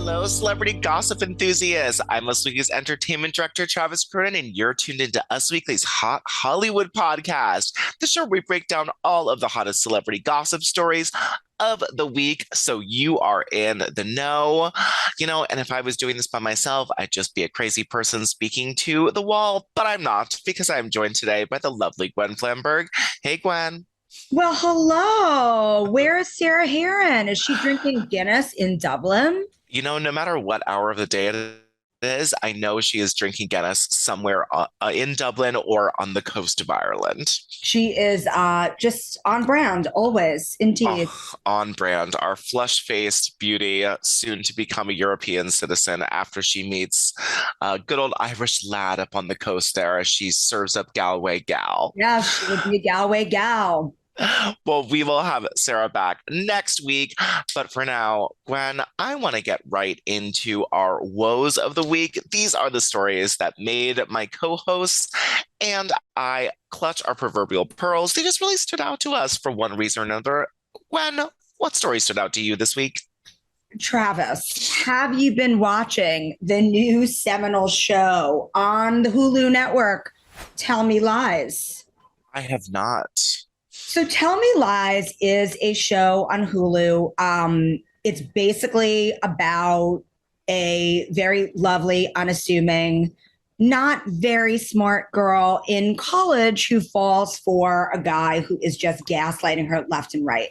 Hello, celebrity gossip enthusiasts. I'm Us Weekly's entertainment director, Travis Cronin, and you're tuned into Us Weekly's Hot Hollywood podcast, the show where we break down all of the hottest celebrity gossip stories of the week so you are in the know. And if I was doing this by myself, I'd just be a crazy person speaking to the wall, but I'm not because I'm joined today by the lovely Gwen Flamberg. Hey, Gwen. Well, hello. Where is Sarah Heron? Is she drinking Guinness in Dublin? No matter what hour of the day it is, I know she is drinking Guinness somewhere in Dublin or on the coast of Ireland. She is just on brand, always, indeed. Oh, on brand. Our flush-faced beauty, soon to become a European citizen after she meets a good old Irish lad up on the coast there as she serves up Galway gal. Yeah, she would be a Galway gal. Well, we will have Sarah back next week. But for now, Gwen, I want to get right into our woes of the week. These are the stories that made my co-hosts and I clutch our proverbial pearls. They just really stood out to us for one reason or another. Gwen, what story stood out to you this week? Travis, have you been watching the new seminal show on the Hulu network, Tell Me Lies? I have not. So Tell Me Lies is a show on Hulu. It's basically about a very lovely, unassuming, not very smart girl in college who falls for a guy who is just gaslighting her left and right.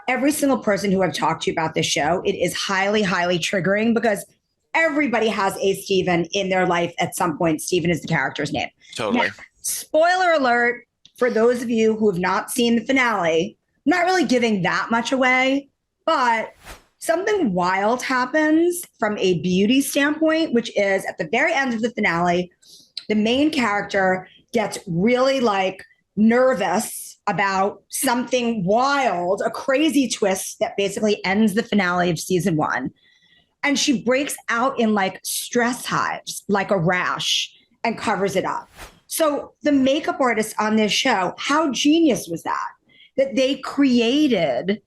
Every single person who I've talked to about this show, it is highly, highly triggering because everybody has a Steven in their life at some point. Steven is the character's name. Totally. Now, spoiler alert, for those of you who have not seen the finale, I'm not really giving that much away, but something wild happens from a beauty standpoint, which is at the very end of the finale, the main character gets really nervous about something wild, a crazy twist that basically ends the finale of season one. And she breaks out in stress hives, like a rash, and covers it up. So the makeup artists on this show, how genius was that? That they created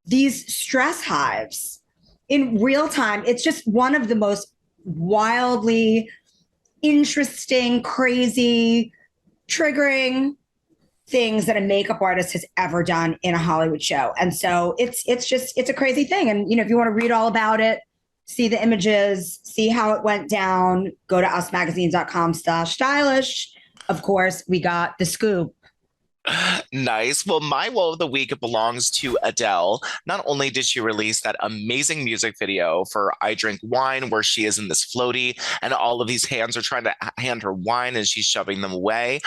these stress hives in real time. It's just one of the most wildly interesting, crazy, triggering things that a makeup artist has ever done in a Hollywood show. And so it's a crazy thing. And if you want to read all about it, see the images, see how it went down, go to usmagazine.com/stylish. Of course, we got the scoop. Nice. Well, my woe of the week belongs to Adele. Not only did she release that amazing music video for I Drink Wine, where she is in this floaty and all of these hands are trying to hand her wine and she's shoving them away,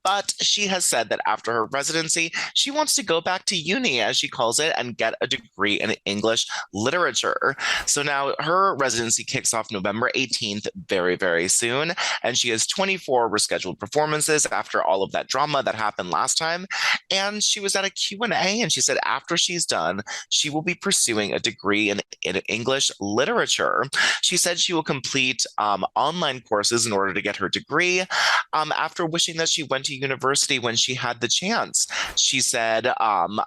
but she has said that after her residency, she wants to go back to uni, as she calls it, and get a degree in English literature. So now her residency kicks off November 18th, very, very soon. And she has 24 rescheduled performances after all of that drama that happened last time. And she was at a Q&A and she said after she's done, she will be pursuing a degree in English literature. She said she will complete online courses in order to get her degree after wishing that she went to university when she had the chance. She said,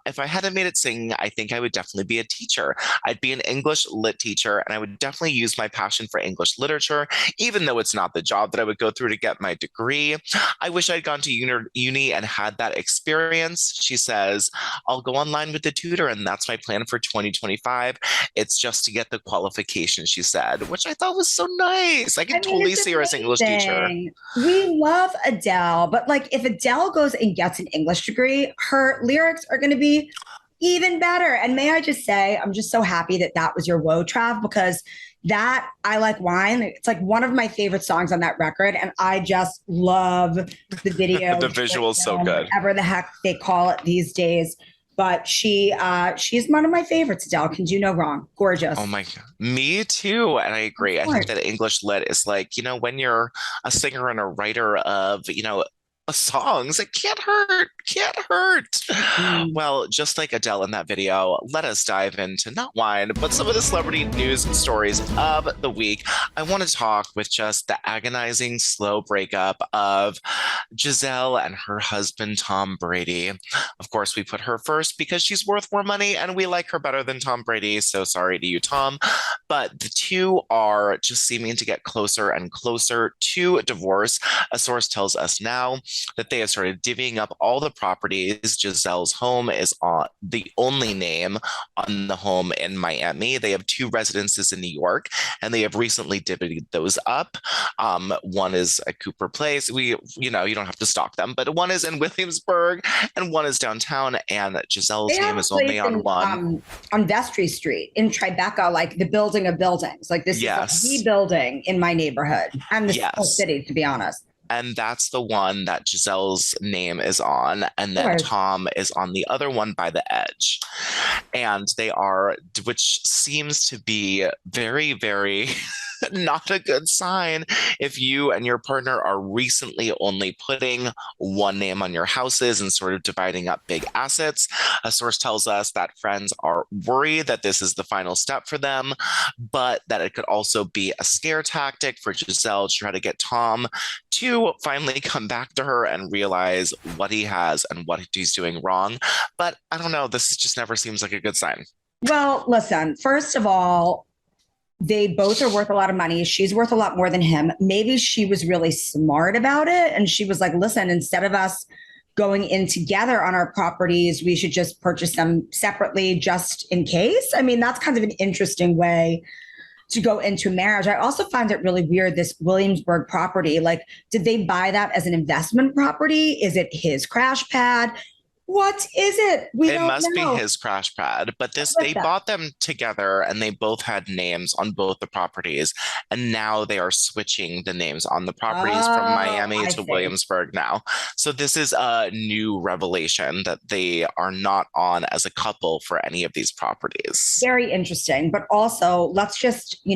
if I hadn't made it singing, I think I would definitely be a teacher. I'd be an English lit teacher, and I would definitely use my passion for English literature, even though it's not the job that I would go through to get my degree. I wish I'd gone to uni and had that experience. She says, I'll go online with the tutor, and that's my plan for 2025. It's just to get the qualification, she said, which I thought was so nice. I can totally see her as English teacher. We love Adele, but if Adele goes and gets an English degree, her lyrics are going to be even better. And may I just say, I'm just so happy that that was your woe, Trav, because that I Like Wine, it's one of my favorite songs on that record. And I just love the video. The visual's so good. Whatever the heck they call it these days. But she's one of my favorites, Adele. Can do no wrong. Gorgeous. Oh my God. Me too. And I agree. I think that English lit is when you're a singer and a writer of, songs, it can't hurt. can't hurt. Mm. Well, just like Adele in that video, let us dive into not wine, but some of the celebrity news and stories of the week. I want to talk with just the agonizing, slow breakup of Giselle and her husband, Tom Brady. Of course, we put her first because she's worth more money and we like her better than Tom Brady. So sorry to you, Tom. But the two are just seeming to get closer and closer to divorce. A source tells us now that they have started divvying up all the properties. Giselle's home is on the only name on the home in Miami. They have two residences in New York, and they have recently divvied those up. One is at Cooper Place. You don't have to stalk them, but one is in Williamsburg and one is downtown. And Giselle's name is only on one. On Vestry Street in Tribeca, like the building of buildings. Like this is like the building in my neighborhood and the whole city, to be honest. And that's the one that Giselle's name is on. And then Tom is on the other one by the edge. And they are, which seems to be very, very not a good sign if you and your partner are recently only putting one name on your houses and sort of dividing up big assets. A source tells us that friends are worried that this is the final step for them, but that it could also be a scare tactic for Giselle to try to get Tom to finally come back to her and realize what he has and what he's doing wrong. But I don't know, this just never seems like a good sign. Well, listen, first of all, they both are worth a lot of money. She's worth a lot more than him. Maybe she was really smart about it. And she was like, listen, instead of us going in together on our properties, we should just purchase them separately just in case. I mean, that's kind of an interesting way to go into marriage. I also find it really weird, this Williamsburg property. Like, did they buy that as an investment property? Is it his crash pad? What is it? It must be his crash pad, but they bought them together and they both had names on both the properties. And now they are switching the names on the properties from Miami to Williamsburg now. So this is a new revelation that they are not on as a couple for any of these properties. Very interesting. But also, let's just,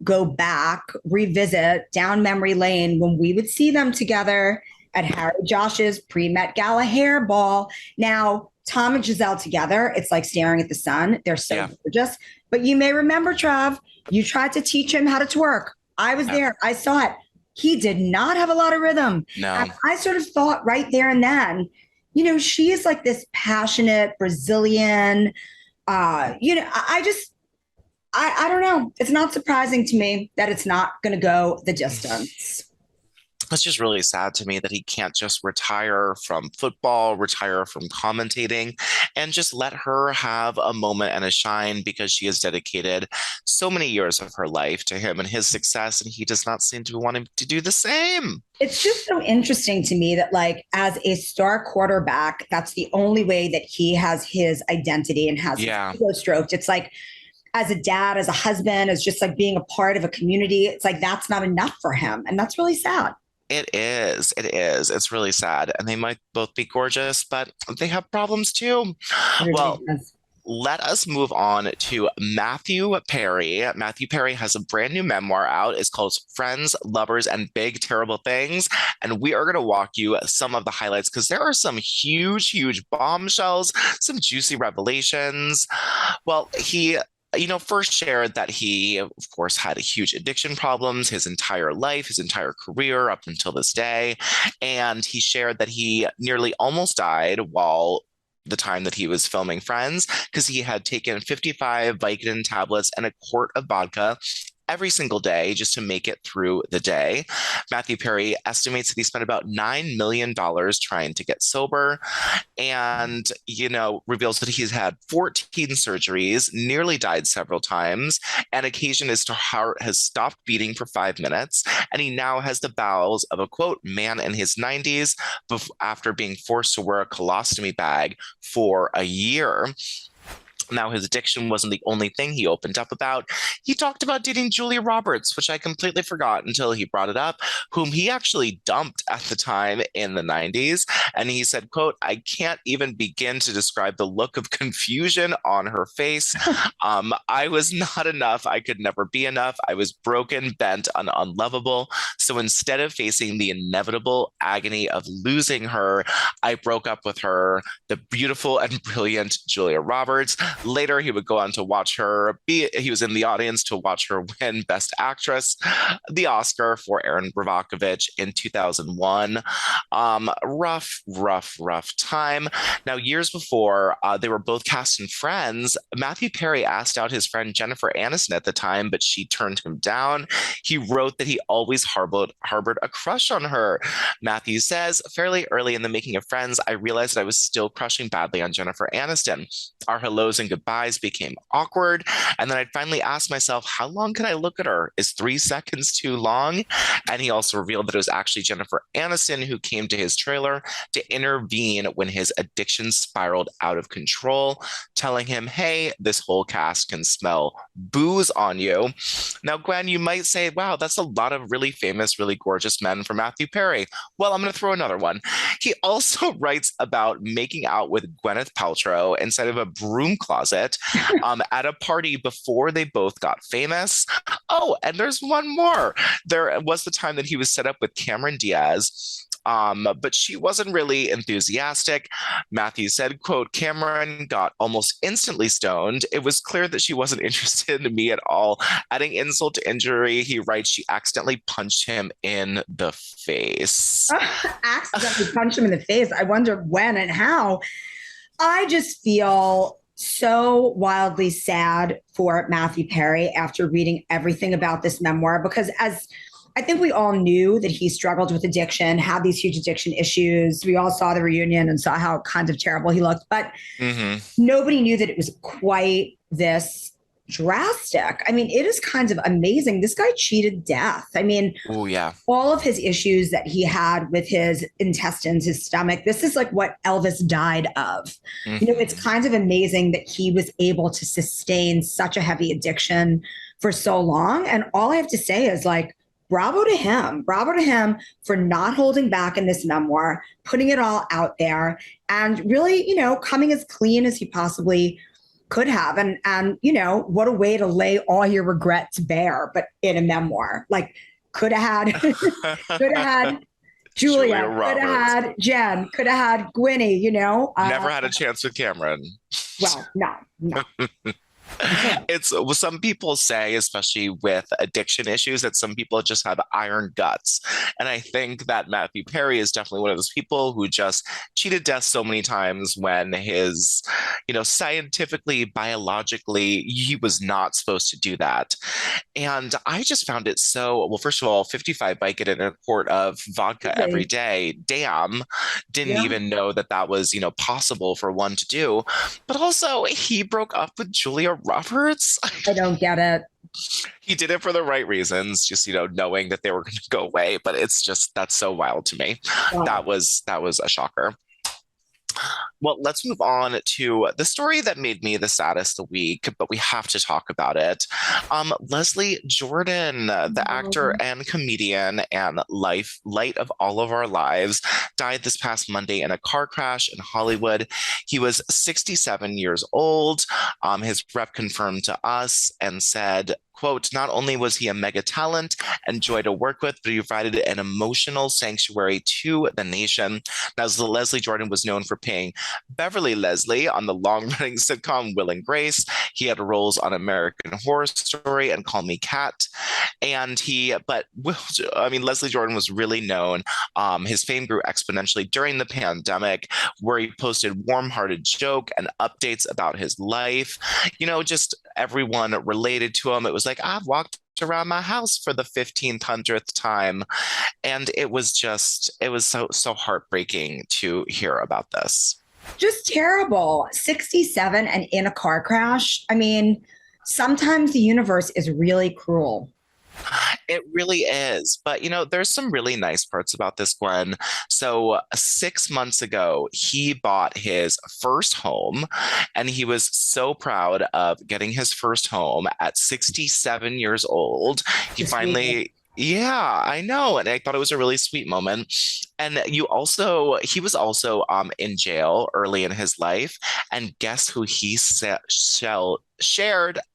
go back, revisit down memory lane when we would see them together at Harry Josh's pre-Met Gala hair ball. Now, Tom and Giselle together, it's like staring at the sun. They're so gorgeous. But you may remember, Trav, you tried to teach him how to twerk. I was there. I saw it. He did not have a lot of rhythm. No. And I sort of thought right there and then, she is like this passionate Brazilian, I don't know. It's not surprising to me that it's not going to go the distance. It's just really sad to me that he can't just retire from football, retire from commentating, and just let her have a moment and a shine because she has dedicated so many years of her life to him and his success, and he does not seem to want him to do the same. It's just so interesting to me that, like, as a star quarterback, that's the only way that he has his identity and has his ego stroked. It's like, as a dad, as a husband, as just like being a part of a community, it's like that's not enough for him. And that's really sad. It is. It's really sad. And they might both be gorgeous, but they have problems too. Well, let us move on to Matthew Perry. Matthew Perry has a brand new memoir out. It's called Friends, Lovers, and Big Terrible Things. And we are going to walk you some of the highlights because there are some huge, huge bombshells, some juicy revelations. Well, he first shared that he, of course, had huge addiction problems his entire life, his entire career up until this day. And he shared that he nearly almost died while the time that he was filming Friends because he had taken 55 Vicodin tablets and a quart of vodka every single day just to make it through the day. Matthew Perry estimates that he spent about $9 million trying to get sober and, reveals that he's had 14 surgeries, nearly died several times, and occasion his heart has stopped beating for 5 minutes. And he now has the bowels of a, quote, man in his 90s after being forced to wear a colostomy bag for a year. Now, his addiction wasn't the only thing he opened up about. he talked about dating Julia Roberts, which I completely forgot until he brought it up, whom he actually dumped at the time in the 90s. And he said, quote, I can't even begin to describe the look of confusion on her face. I was not enough. I could never be enough. I was broken, bent, and unlovable. So instead of facing the inevitable agony of losing her, I broke up with her, the beautiful and brilliant Julia Roberts. Later, he would go on to watch her he was in the audience to watch her win Best Actress, the Oscar for Erin Brockovich in 2001. Rough time. Now, years before they were both cast in Friends, Matthew Perry asked out his friend Jennifer Aniston at the time, but she turned him down. He wrote that he always harbored a crush on her. Matthew says, fairly early in the making of Friends, I realized that I was still crushing badly on Jennifer Aniston. Our hellos and goodbyes became awkward. And then I'd finally ask myself, how long can I look at her? Is 3 seconds too long? And he also revealed that it was actually Jennifer Aniston who came to his trailer to intervene when his addiction spiraled out of control, telling him, hey, this whole cast can smell booze on you. Now, Gwen, you might say, wow, that's a lot of really famous, really gorgeous men for Matthew Perry. Well, I'm going to throw another one. He also writes about making out with Gwyneth Paltrow inside of a broom closet at a party before they both got famous. Oh, and there's one more. There was the time that he was set up with Cameron Diaz. But she wasn't really enthusiastic. Matthew said, quote, Cameron got almost instantly stoned. It was clear that she wasn't interested in me at all. Adding insult to injury, he writes, she accidentally punched him in the face. Accidentally punched him in the face. I wonder when and how. I just feel so wildly sad for Matthew Perry after reading everything about this memoir, because as I think we all knew that he struggled with addiction, had these huge addiction issues. We all saw the reunion and saw how kind of terrible he looked, but nobody knew that it was quite this drastic. I mean, it is kind of amazing. This guy cheated death. I mean, oh yeah, all of his issues that he had with his intestines, his stomach, this is like what Elvis died of. You know, it's kind of amazing that he was able to sustain such a heavy addiction for so long. And all I have to say is like, bravo to him. Bravo to him for not holding back in this memoir, putting it all out there, and really, you know, coming as clean as he possibly could have. And you know, what a way to lay all your regrets bare, but in a memoir. Like, could have had could have had Julia could have had Jen, could have had Gwynny, you know. Never had a chance with Cameron. Well, no. It's some people say, especially with addiction issues, that some people just have iron guts. And I think that Matthew Perry is definitely one of those people who just cheated death so many times when his, you know, scientifically, biologically, he was not supposed to do that. And I just found it so, well, first of all, 55 Vicodin in a quart of vodka every day. Damn, didn't even know that that was, you know, possible for one to do. But also, he broke up with Julia Roberts. I don't get it. He did it for the right reasons, just, you know, knowing that they were going to go away. But it's just, that's so wild to me. Wow. That was a shocker. Well, let's move on to the story that made me the saddest the week, but we have to talk about it. Leslie Jordan, the actor and comedian and light of all of our lives, died this past Monday in a car crash in Hollywood. He was 67 years old. His rep confirmed to us and said, quote, not only was he a mega talent and joy to work with, but he provided an emotional sanctuary to the nation. Now, Leslie Jordan was known for playing Beverly Leslie on the long-running sitcom Will and Grace. He had roles on American Horror Story and Call Me Kat. Leslie Jordan was really known. His fame grew exponentially during the pandemic, where he posted warm-hearted joke and updates about his life. You know, just everyone related to him. It was like, I've walked around my house for the 1500th time. And it was so heartbreaking to hear about this. Just terrible. 67 and in a car crash. I mean, sometimes the universe is really cruel. It really is. But, there's some really nice parts about this, Gwen. So, 6 months ago, he bought his first home, and he was so proud of getting his first home at 67 years old. He The sweetness. finally, yeah, I know. And I thought it was a really sweet moment. And he was also in jail early in his life. And guess who shared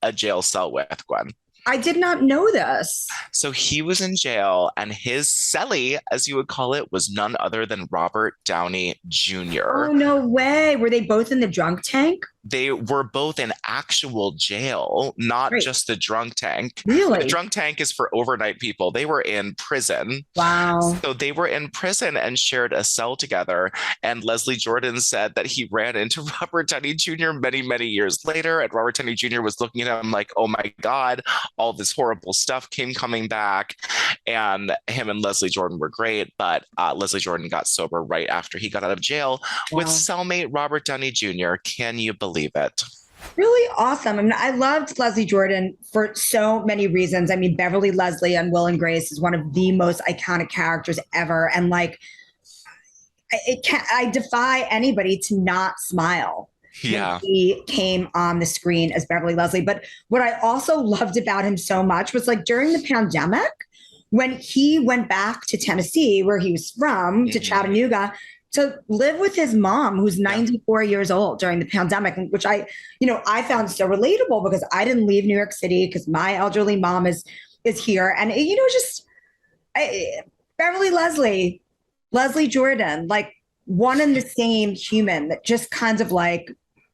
a jail cell with, Gwen? I did not know this. So he was in jail, and his cellie, as you would call it, was none other than Robert Downey Oh, Jr. no way. Were they both in the drunk tank? They were both in actual jail, not Great. just the drunk tank. The Really? drunk tank is for overnight people. They were in prison. Wow. So they were in prison and shared a cell together. And Leslie Jordan said that he ran into Robert Downey Jr. many, many years later. And Robert Downey Jr. was looking at him like, oh my God, all this horrible stuff came coming back. And him and Leslie Jordan were great. But Leslie Jordan got sober right after he got out of jail with Wow. cellmate Robert Downey Jr. Can you believe it? Really awesome. I mean, I loved Leslie Jordan for so many reasons. I mean, Beverly Leslie on Will and Grace is one of the most iconic characters ever. And like, I defy anybody to not smile when Yeah. he came on the screen as Beverly Leslie. But what I also loved about him so much was like during the pandemic, when he went back to Tennessee, where he was from, to Mhm. Chattanooga, to live with his mom, who's Yeah. 94 years old during the pandemic, which I found so relatable because I didn't leave New York City because my elderly mom is here. And, just Beverly Leslie, Leslie Jordan, like one and the same human that just kind of like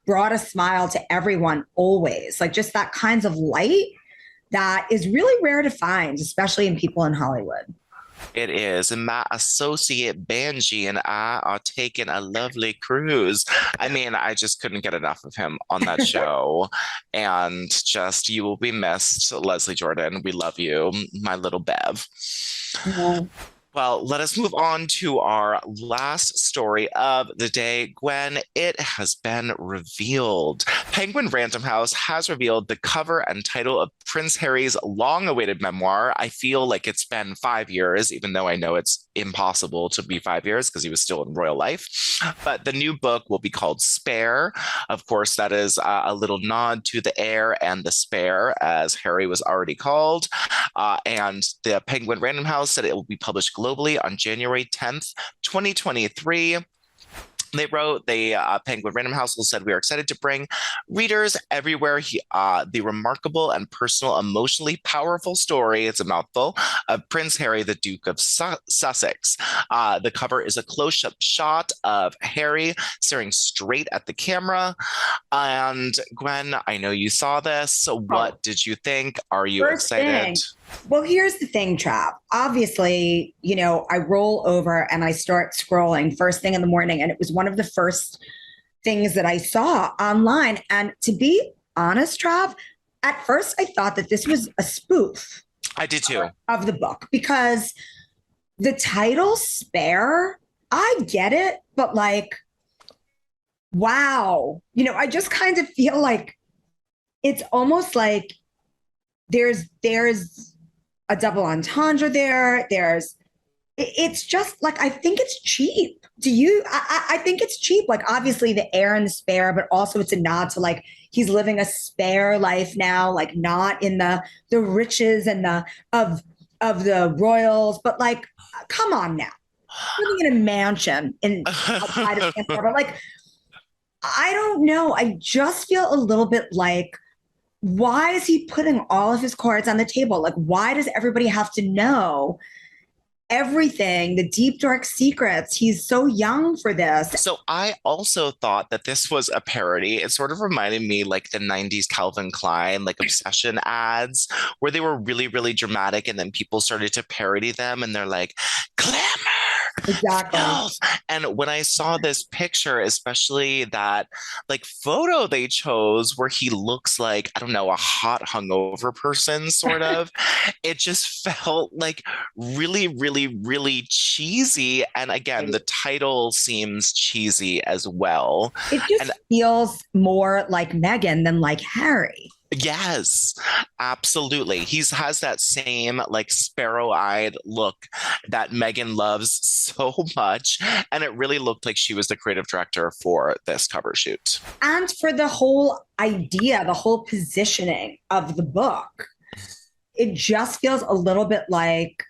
brought a smile to everyone always. Like just that kinds of light that is really rare to find, especially in people in Hollywood. It is. And my associate Benji and I are taking a lovely cruise. I mean, I just couldn't get enough of him on that show. And just, you will be missed, Leslie Jordan. We love you, my little Bev. Yeah. Well, let us move on to our last story of the day. Gwen, it has been revealed. Penguin Random House has revealed the cover and title of Prince Harry's long-awaited memoir. I feel like it's been 5 years, even though I know it's impossible to be 5 years because he was still in royal life. But the new book will be called Spare. Of course, that is a little nod to the heir and the spare, as Harry was already called. And the Penguin Random House said it will be published globally on January 10th, 2023. They wrote, Penguin Random House said, we are excited to bring readers everywhere the remarkable and personal, emotionally powerful story, it's a mouthful, of Prince Harry, the Duke of Sussex. The cover is a close-up shot of Harry staring straight at the camera. And Gwen, I know you saw this. So what did you think? Are you First excited? thing. Well, here's the thing, Trav. Obviously, I roll over and I start scrolling first thing in the morning, and it was one of the first things that I saw online. And to be honest, Trav, at first I thought that this was a spoof I did too. of the book because the title Spare, I get it, but like, wow. I just kind of feel like it's almost like there's a double entendre there. It's just like, I think it's cheap. Do you? I think it's cheap. Like, obviously, the heir and the spare, but also it's a nod to like he's living a spare life now, like not in the riches and the of the royals, but like, come on now, living in a mansion in outside of Tampa. Like, I don't know. I just feel a little bit like, why is he putting all of his cards on the table? Like, why does everybody have to know everything, the deep, dark secrets? He's so young for this. So I also thought that this was a parody. It sort of reminded me like the 90s Calvin Klein, like obsession ads, where they were really, really dramatic. And then people started to parody them and they're like, glamour, Exactly. filth. And when I saw this picture, especially that like photo they chose where he looks like, I don't know, a hot hungover person, sort of, it just felt like really, really, really cheesy. And again, the title seems cheesy as well. It just And feels more like Meghan than like Harry. Yes, absolutely. Has that same like sparrow-eyed look that Meghan loves so much. And it really looked like she was the creative director for this cover shoot. And for the whole idea, the whole positioning of the book, it just feels a little bit like,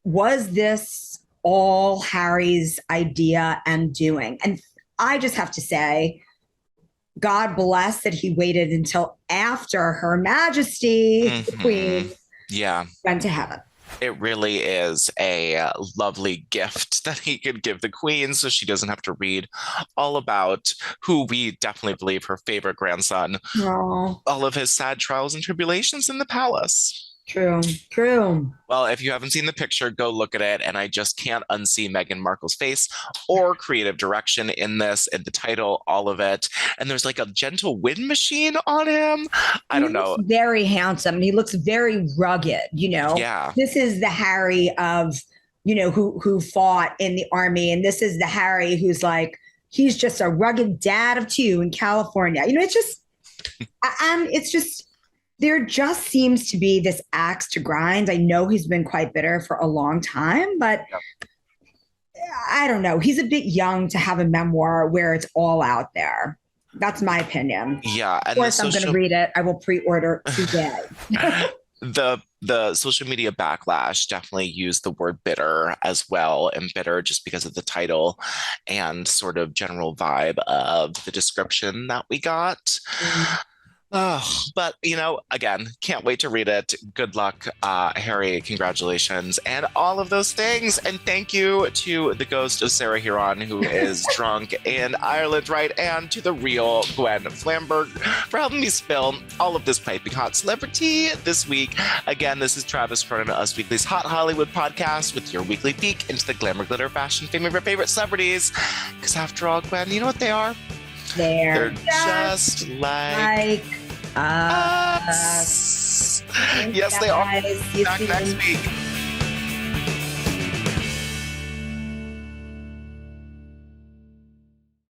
was this all Harry's idea and doing? And I just have to say, God bless that he waited until after Her Majesty, the Queen, Yeah. went to heaven. It really is a lovely gift that he could give the Queen so she doesn't have to read all about who we definitely believe her favorite grandson, Oh, all of his sad trials and tribulations in the palace. true, true. Well, if you haven't seen the picture, go look at it. And I just can't unsee Meghan Markle's face or creative direction in this, in the title, all of it. And there's like a gentle wind machine on him. I don't know. Very handsome. And he looks very rugged, you know. Yeah. This is the Harry of, you know, who fought in the army. And this is the Harry who's like, he's just a rugged dad of two in California. You know, it's just, there just seems to be this axe to grind. I know he's been quite bitter for a long time, but I don't know. He's a bit young to have a memoir where it's all out there. That's my opinion. Yeah. Of course, I'm going to read it. I will pre-order today. The social media backlash definitely used the word bitter as well, and bitter just because of the title and sort of general vibe of the description that we got. Oh, but you know, again, can't wait to read it. Good luck, Harry. Congratulations, and all of those things. And thank you to the ghost of Sarah Huron, who is drunk in Ireland, right? And to the real Gwen Flamberg for helping me spill all of this piping hot celebrity this week. Again, this is Travis Cronin, Us Weekly's Hot Hollywood podcast, with your weekly peek into the glamour, glitter, fashion, fame of your favorite celebrities. Because after all, Gwen, you know what they are? They're just like us. Yes, they are. Back next week.